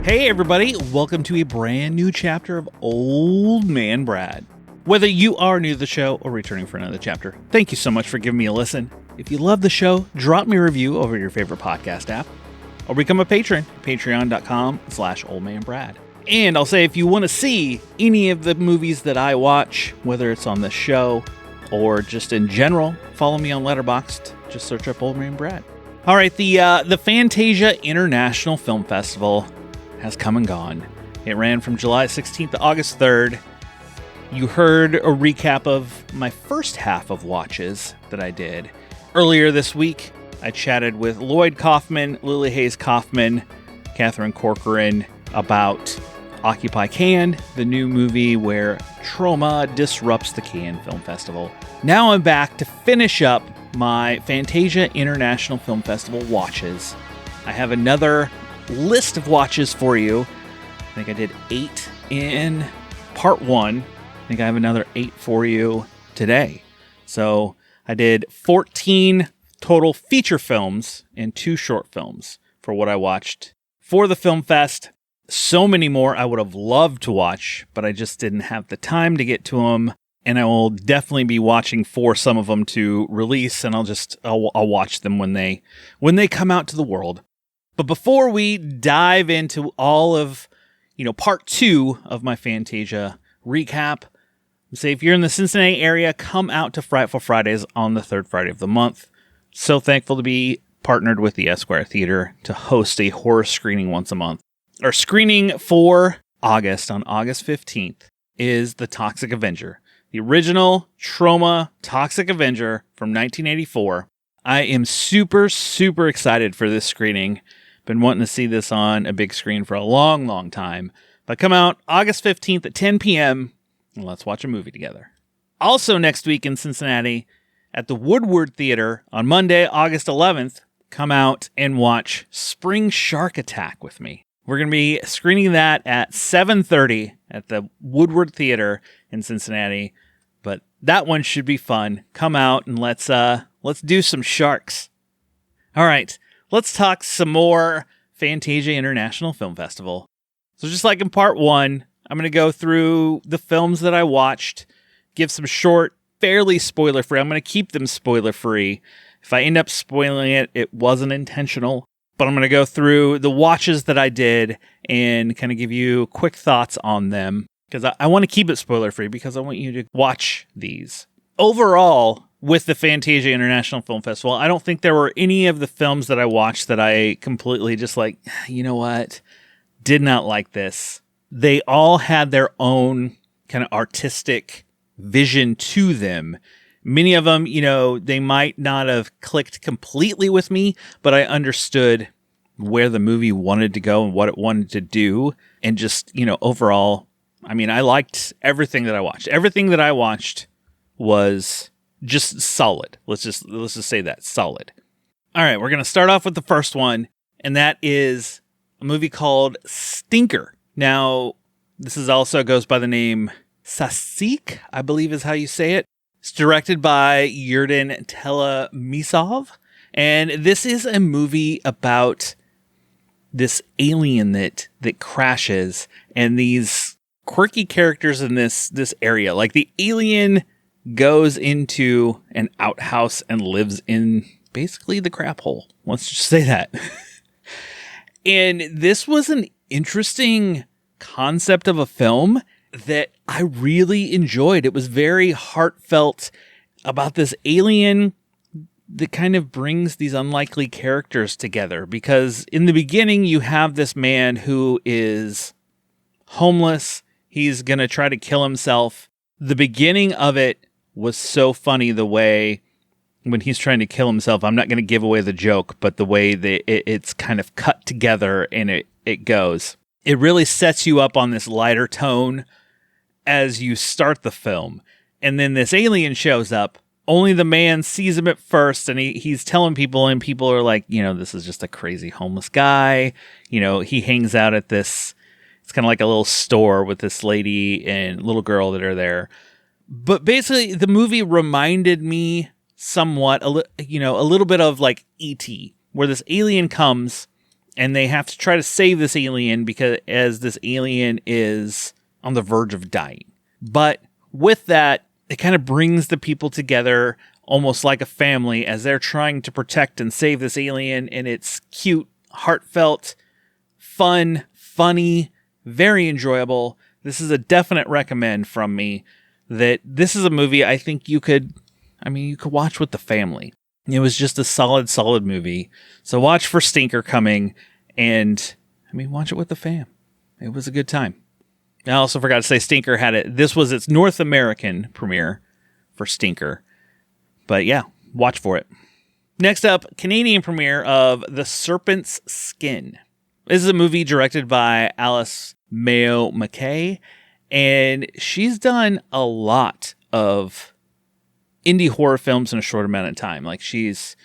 Hey everybody, welcome to a brand new chapter of Old Man Brad. Whether you are new to the show or returning for another chapter, thank you so much for giving me a listen. If you love the show, drop me a review over your favorite podcast app, or become a patron, patreon.com/oldmanbrad. And I'll say if you want to see any of the movies that I watch, whether it's on the show or just in general, follow me on Letterboxd. Just search up Old Man Brad. All right, the Fantasia International Film Festival has come and gone. It ran from July 16th to August 3rd. You heard a recap of my first half of watches that I did. Earlier this week, I chatted with Lloyd Kaufman, Lily Hayes Kaufman, Catherine Corcoran about Occupy Cannes, the new movie where trauma disrupts the Cannes Film Festival. Now I'm back to finish up my Fantasia International Film Festival watches. I have another list of watches for you. I think I did 8 in part 1. I think I have another 8 for you today. So I did 14 total feature films and 2 short films for what I watched for the film fest. So many more I would have loved to watch, but I just didn't have the time to get to them. And I will definitely be watching for some of them to release, and I'll watch them when they come out to the world. But before we dive into all of, part 2 of my Fantasia recap, say if you're in the Cincinnati area, come out to Frightful Fridays on the 3rd Friday of the month. So thankful to be partnered with the Esquire Theater to host a horror screening once a month. Our screening for August, on August 15th, is The Toxic Avenger, the original Troma Toxic Avenger from 1984. I am super, super excited for this screening. Been wanting to see this on a big screen for a long, long time. But come out August 15th at 10 p.m. and let's watch a movie together. Also next week in Cincinnati at the Woodward Theater on Monday, August 11th, come out and watch Spring Shark Attack with me. We're going to be screening that at 7:30 at the Woodward Theater in Cincinnati. But that one should be fun. Come out and let's do some sharks. All right. Let's talk some more Fantasia International Film Festival. So just like in part 1, I'm going to go through the films that I watched, give some short, fairly spoiler-free. I'm going to keep them spoiler-free. If I end up spoiling it, it wasn't intentional. But I'm going to go through the watches that I did and kind of give you quick thoughts on them. Because I want to keep it spoiler-free because I want you to watch these. Overall, with the Fantasia International Film Festival, I don't think there were any of the films that I watched that I completely just you know what, did not like this. They all had their own kind of artistic vision to them. Many of them, they might not have clicked completely with me, but I understood where the movie wanted to go and what it wanted to do. And just, overall, I liked everything that I watched. Everything that I watched was just solid. Let's just say that, solid. All right, we're going to start off with the first one, and that is a movie called Stinker. Now, this is also goes by the name Sasik, I believe is how you say it. It's directed by Yurden Telemisov, and this is a movie about this alien that crashes, and these quirky characters in this area. Like the alien goes into an outhouse and lives in basically the crap hole. Let's just say that. And this was an interesting concept of a film that I really enjoyed. It was very heartfelt about this alien that kind of brings these unlikely characters together. Because in the beginning, you have this man who is homeless. He's going to try to kill himself. The beginning of it was so funny, the way when he's trying to kill himself. I'm not going to give away the joke, but the way that it's kind of cut together and it goes. It really sets you up on this lighter tone as you start the film. And then this alien shows up. Only the man sees him at first, and he's telling people, and people are like, this is just a crazy homeless guy. He hangs out at this, it's kind of like a little store with this lady and little girl that are there. But basically, the movie reminded me somewhat, a little bit of like E.T., where this alien comes and they have to try to save this alien because as this alien is on the verge of dying. But with that, it kind of brings the people together almost like a family as they're trying to protect and save this alien. And it's cute, heartfelt, fun, funny, very enjoyable. This is a definite recommend from me that this is a movie I think you could watch with the family. It was just a solid movie. So watch for Stinker coming and watch it with the fam. It was a good time. I also forgot to say Stinker had it. This was its North American premiere for Stinker. But yeah, watch for it. Next up, Canadian premiere of The Serpent's Skin. This is a movie directed by Alice Mayo McKay, and she's done a lot of indie horror films in a short amount of time. Like, she's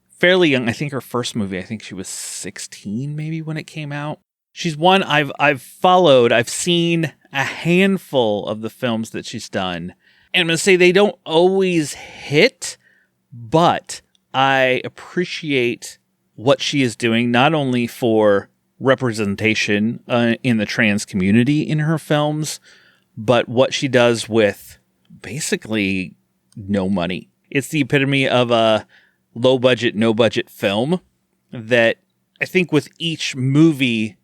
fairly young. I think her first movie, I think she was 16 maybe when it came out. She's one I've followed. I've seen a handful of the films that she's done. And I'm going to say they don't always hit, but I appreciate what she is doing, not only for representation in the trans community in her films, but what she does with basically no money. It's the epitome of a low budget, no budget film that I think with each movie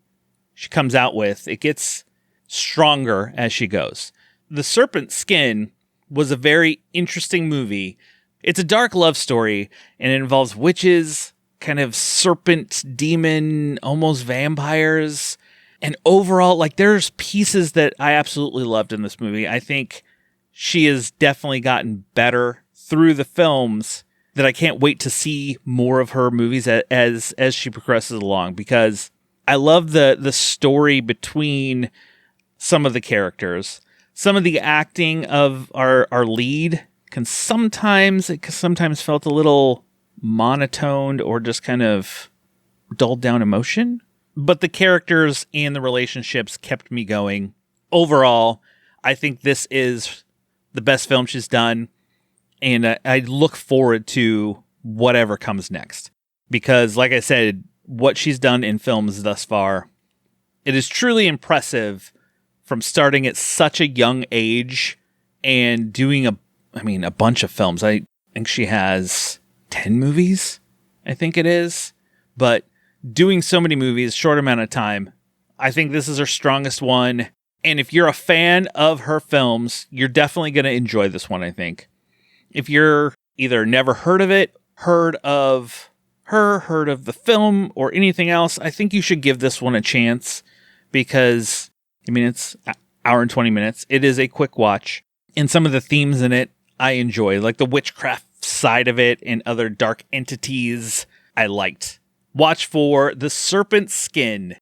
she comes out with, it gets stronger as she goes. The Serpent Skin was a very interesting movie. It's a dark love story, and it involves witches, kind of serpent, demon, almost vampires. And overall, like, there's pieces that I absolutely loved in this movie. I think she has definitely gotten better through the films that I can't wait to see more of her movies as she progresses along, because I love the story between some of the characters. Some of the acting of our lead sometimes felt a little monotoned or just kind of dulled down emotion. But the characters and the relationships kept me going. Overall, I think this is the best film she's done. And I look forward to whatever comes next. Because, like I said, what she's done in films thus far, it is truly impressive from starting at such a young age and doing a bunch of films. I think she has 10 movies, I think it is. But doing so many movies, short amount of time, I think this is her strongest one. And if you're a fan of her films, you're definitely going to enjoy this one, I think. If you're either never heard of it, heard of the film, or anything else, I think you should give this one a chance because, it's an hour and 20 minutes. It is a quick watch. And some of the themes in it, I enjoy. Like the witchcraft side of it and other dark entities, I liked. Watch for The Serpent Skin.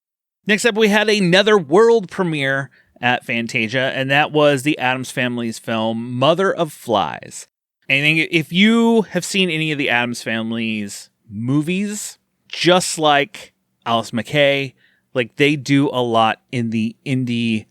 Next up, we had another world premiere at Fantasia, and that was the Addams Family's film, Mother of Flies. And I think if you have seen any of the Addams Family's movies, just like Alice McKay, like they do a lot in the indie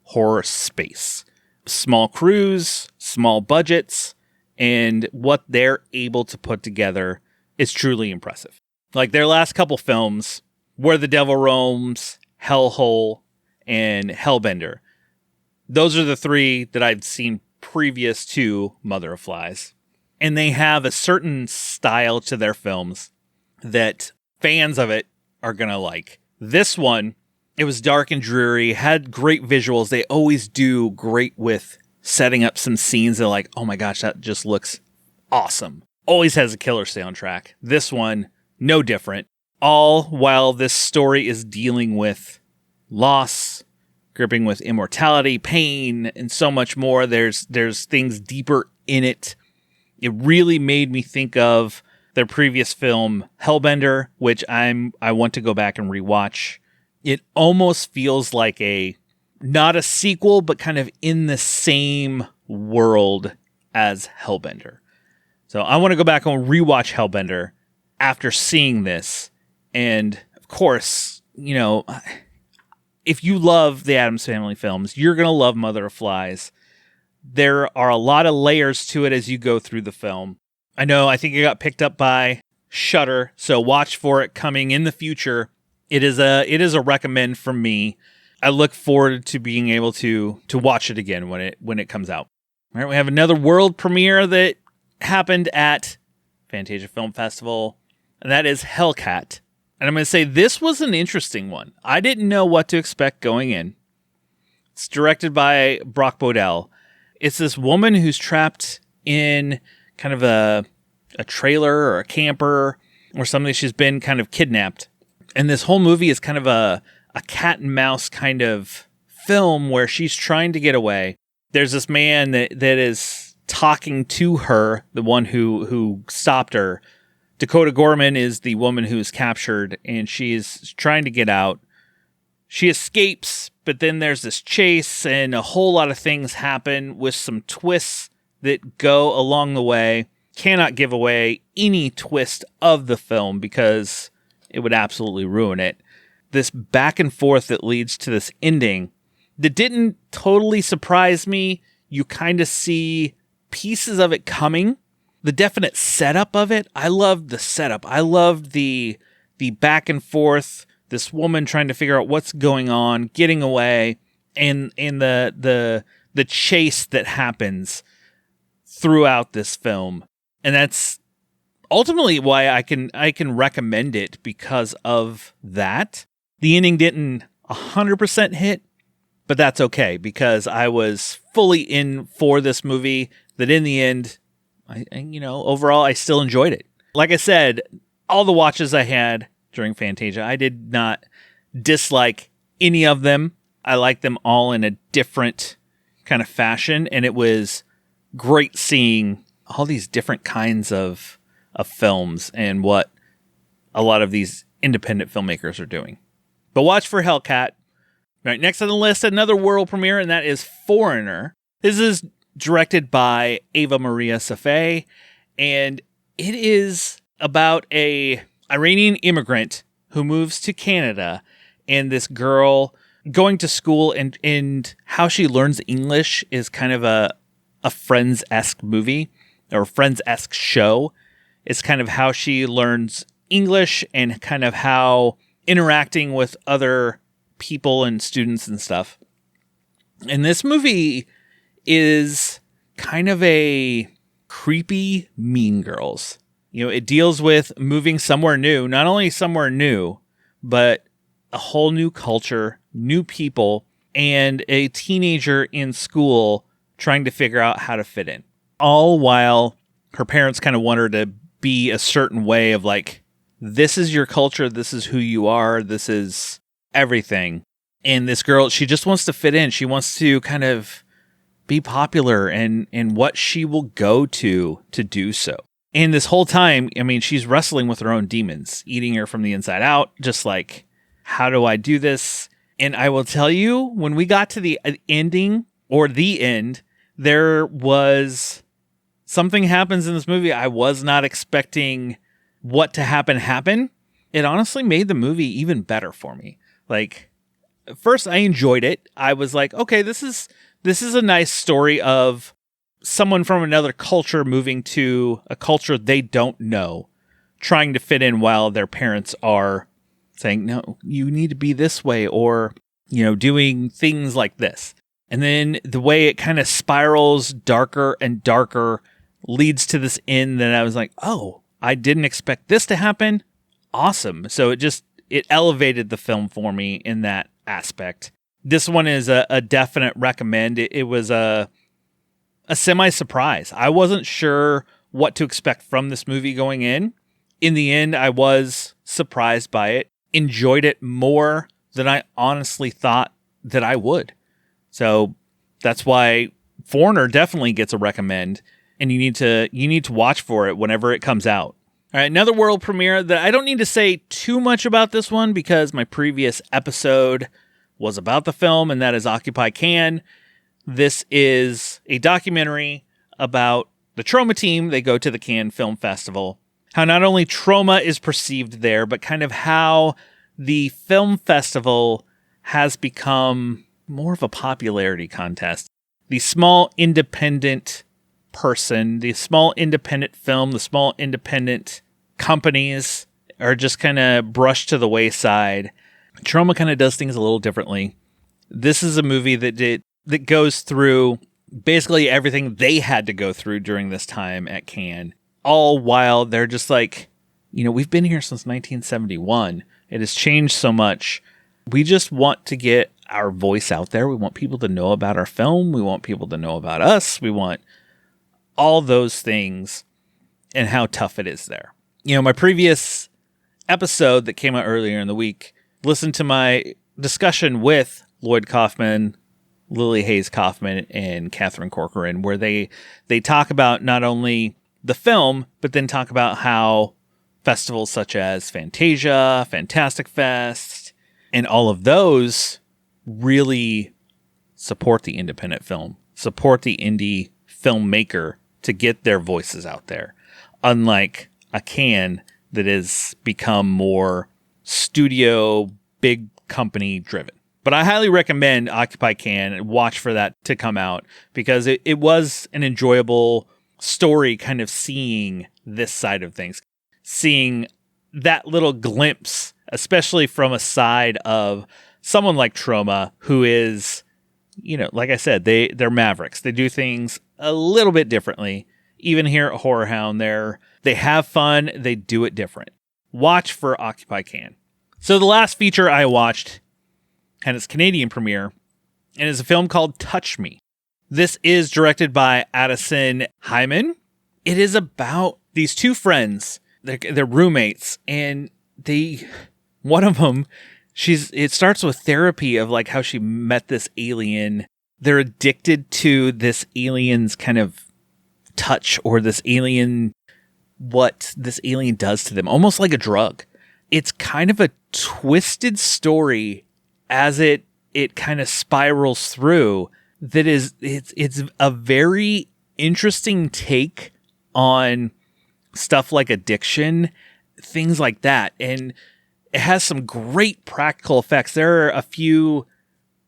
horror space. Small crews, small budgets, and what they're able to put together is truly impressive. Like their last couple films, Where the Devil Roams, Hellhole, and Hellbender. Those are the three that I've seen previous to Mother of Flies. And they have a certain style to their films that fans of it are going to like. This one, it was dark and dreary, had great visuals. They always do great with setting up some scenes that are like, oh my gosh, that just looks awesome. Always has a killer soundtrack. This one, no different. All while this story is dealing with loss, gripping with immortality, pain, and so much more. There's things deeper in it. It really made me think of their previous film, Hellbender, which I want to go back and rewatch. It almost feels like not a sequel, but kind of in the same world as Hellbender. So I want to go back and rewatch Hellbender after seeing this. And of course, if you love the Addams Family films, you're going to love Mother of Flies. There are a lot of layers to it as you go through the film. I think it got picked up by Shudder, so watch for it coming in the future it is a recommend from me. I look forward to being able to watch it again when it comes out. All right, we have another world premiere that happened at Fantasia Film Festival, and that is Hellcat. And I'm going to say this was an interesting one. I didn't know what to expect going in. It's directed by Brock Bodell. It's this woman who's trapped in kind of a trailer or a camper or something. She's been kind of kidnapped. And this whole movie is kind of a cat and mouse kind of film where she's trying to get away. There's this man that is talking to her, the one who stopped her. Dakota Gorman is the woman who's captured, and she's trying to get out. She escapes, but then there's this chase, and a whole lot of things happen with some twists that go along the way. Cannot give away any twist of the film because it would absolutely ruin it. This back and forth that leads to this ending that didn't totally surprise me. You kind of see pieces of it coming. The definite setup of it, I loved the setup. I loved the back and forth, this woman trying to figure out what's going on, getting away, and the chase that happens throughout this film. And that's ultimately why I can recommend it, because of that. The ending didn't 100% hit, but that's okay because I was fully in for this movie. That in the end, overall, I still enjoyed it. Like I said, all the watches I had during Fantasia, I did not dislike any of them. I liked them all in a different kind of fashion, and it was great seeing all these different kinds of films and what a lot of these independent filmmakers are doing. But watch for Hellcat. All right, next on the list, another world premiere, and that is Foreigner. This is directed by Ava Maria Safai, and it is about a Iranian immigrant who moves to Canada, and this girl going to school, and how she learns English is kind of a Friends-esque movie, or Friends-esque show. It's kind of how she learns English and kind of how interacting with other people and students and stuff. And this movie is kind of a creepy Mean Girls. It deals with moving somewhere new, not only somewhere new, but a whole new culture, new people, and a teenager in school trying to figure out how to fit in. All while her parents kind of want her to be a certain way of like, this is your culture, this is who you are, this is everything. And this girl, she just wants to fit in. She wants to kind of be popular and what she will go to do so. And this whole time, she's wrestling with her own demons, eating her from the inside out, just like, how do I do this? And I will tell you, when we got to the ending, or the end, there was something happens in this movie I was not expecting what to happen. It honestly made the movie even better for me. Like, first, I enjoyed it. I was like, okay, this is a nice story of someone from another culture moving to a culture they don't know, trying to fit in while their parents are saying, no, you need to be this way, or, doing things like this. And then the way it kind of spirals darker and darker leads to this end that I was like, oh, I didn't expect this to happen. Awesome. So it elevated the film for me in that aspect. This one is a definite recommend. It was a semi-surprise. I wasn't sure what to expect from this movie going in. In the end, I was surprised by it. Enjoyed it more than I honestly thought that I would. So that's why Foreigner definitely gets a recommend, and you need to watch for it whenever it comes out. All right, another world premiere that I don't need to say too much about this one because my previous episode was about the film, and that is Occupy Cannes. This is a documentary about the Trauma team. They go to the Cannes Film Festival. How not only trauma is perceived there, but kind of how the film festival has become more of a popularity contest. The small independent person, the small independent film, the small independent companies are just kind of brushed to the wayside. Troma kind of does things a little differently. This is a movie that goes through basically everything they had to go through during this time at Cannes, all while they're just like, we've been here since 1971. It has changed so much. We just want to get our voice out there. We want people to know about our film. We want people to know about us. We want all those things and how tough it is there. My previous episode that came out earlier in the week, listen to my discussion with Lloyd Kaufman, Lily Hayes Kaufman, and Catherine Corcoran, where they talk about not only the film, but then talk about how festivals such as Fantasia, Fantastic Fest, and all of those really support the independent film, support the indie filmmaker to get their voices out there. Unlike a Cannes that has become more studio, big company driven. But I highly recommend Occupy Cannes and watch for that to come out, because it was an enjoyable story kind of seeing this side of things. Seeing that little glimpse, especially from a side of someone like Troma, who is, like I said, they're mavericks. They do things a little bit differently. Even here at Horror Hound, they have fun. They do it different. Watch for Occupy Cannes. So the last feature I watched had its Canadian premiere, and is a film called Touch Me. This is directed by Addison Hyman. It is about these two friends. They're roommates, and one of them, it starts with therapy of like how she met this alien. They're addicted to this alien's kind of touch, or what this alien does to them, almost like a drug. It's kind of a twisted story as it kind of spirals through. It's a very interesting take on stuff like addiction, things like that. And it has some great practical effects. There are a few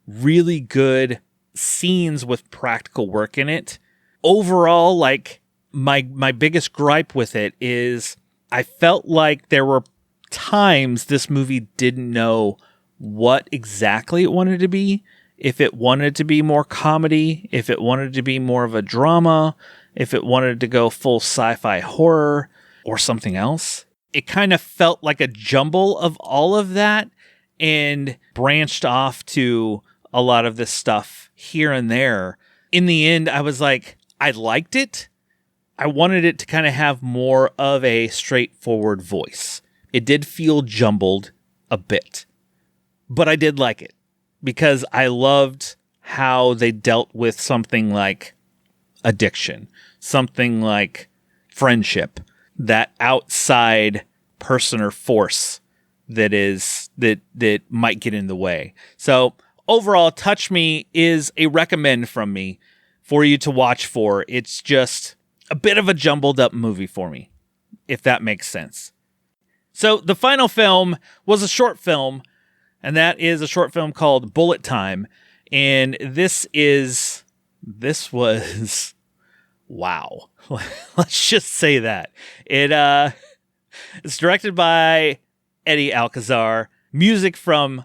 really good scenes with practical work in it. Overall, like my biggest gripe with it is I felt like there were times this movie didn't know what exactly it wanted to be. If it wanted to be more comedy, if it wanted to be more of a drama, if it wanted to go full sci-fi horror or something else. It kind of felt like a jumble of all of that and branched off to a lot of this stuff here and there. In the end, I was like, I liked it. I wanted it to kind of have more of a straightforward voice. It did feel jumbled a bit, but I did like it because I loved how they dealt with something like addiction, something like friendship, that outside person or force that might get in the way. So overall, Touch Me is a recommend from me for you to watch for. It's just a bit of a jumbled up movie for me, if that makes sense. So the final film was a short film, and that is a short film called Bullet Time. And this was wow. Let's just say that. It's directed by Eddie Alcazar, music from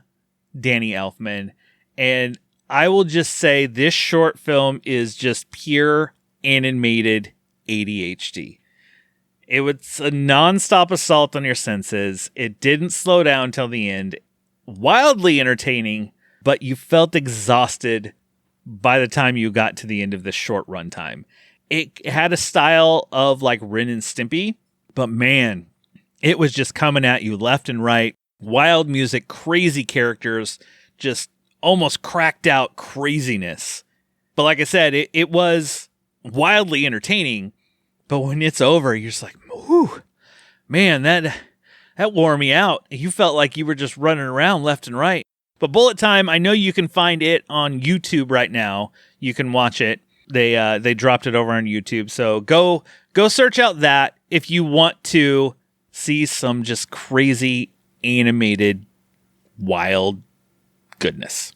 Danny Elfman, and I will just say this short film is just pure animated ADHD. It was a nonstop assault on your senses. It didn't slow down till the end. Wildly entertaining, but you felt exhausted by the time you got to the end of this short runtime. It had a style of like Ren and Stimpy, but man, it was just coming at you left and right. Wild music, crazy characters, just almost cracked out craziness. But like I said, it was wildly entertaining, but when it's over, you're just like, whew, man, that wore me out. You felt like you were just running around left and right. But Bullet Time, I know you can find it on YouTube right now. You can watch it. They dropped it over on YouTube. So go search out that if you want to see some just crazy animated wild goodness.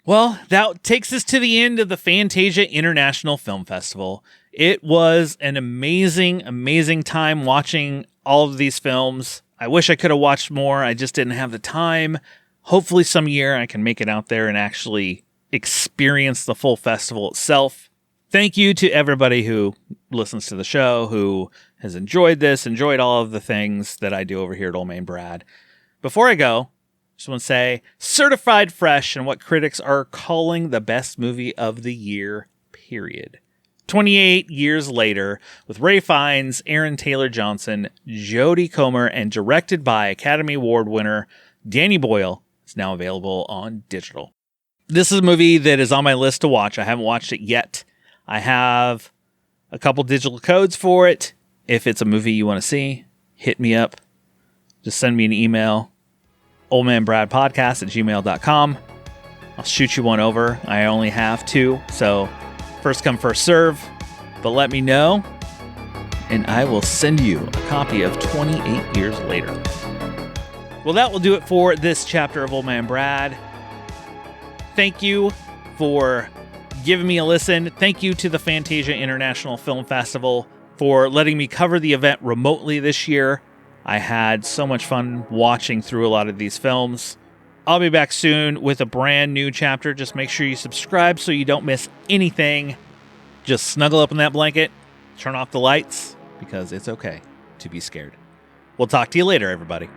Well, that takes us to the end of the Fantasia International Film Festival. It was an amazing, amazing time watching all of these films. I wish I could have watched more. I just didn't have the time. Hopefully some year I can make it out there and actually experience the full festival itself. Thank you to everybody who listens to the show, who has enjoyed this, enjoyed all of the things that I do over here at Old Man Brad. Before I go, just want to say, certified fresh and what critics are calling the best movie of the year, period. 28 years later, with Ray Fiennes, Aaron Taylor Johnson, Jodie Comer, and directed by Academy Award winner Danny Boyle, it's now available on digital. This is a movie that is on my list to watch. I haven't watched it yet. I have a couple digital codes for it. If it's a movie you want to see, hit me up. Just send me an email, oldmanbradpodcast@gmail.com. I'll shoot you one over. I only have 2, so first come, first serve. But let me know, and I will send you a copy of 28 Years Later. Well, that will do it for this chapter of Old Man Brad. Thank you for giving me a listen. Thank you to the Fantasia International Film Festival for letting me cover the event remotely this year. I had so much fun watching through a lot of these films. I'll be back soon with a brand new chapter. Just make sure you subscribe so you don't miss anything. Just snuggle up in that blanket, turn off the lights, because it's okay to be scared. We'll talk to you later, everybody.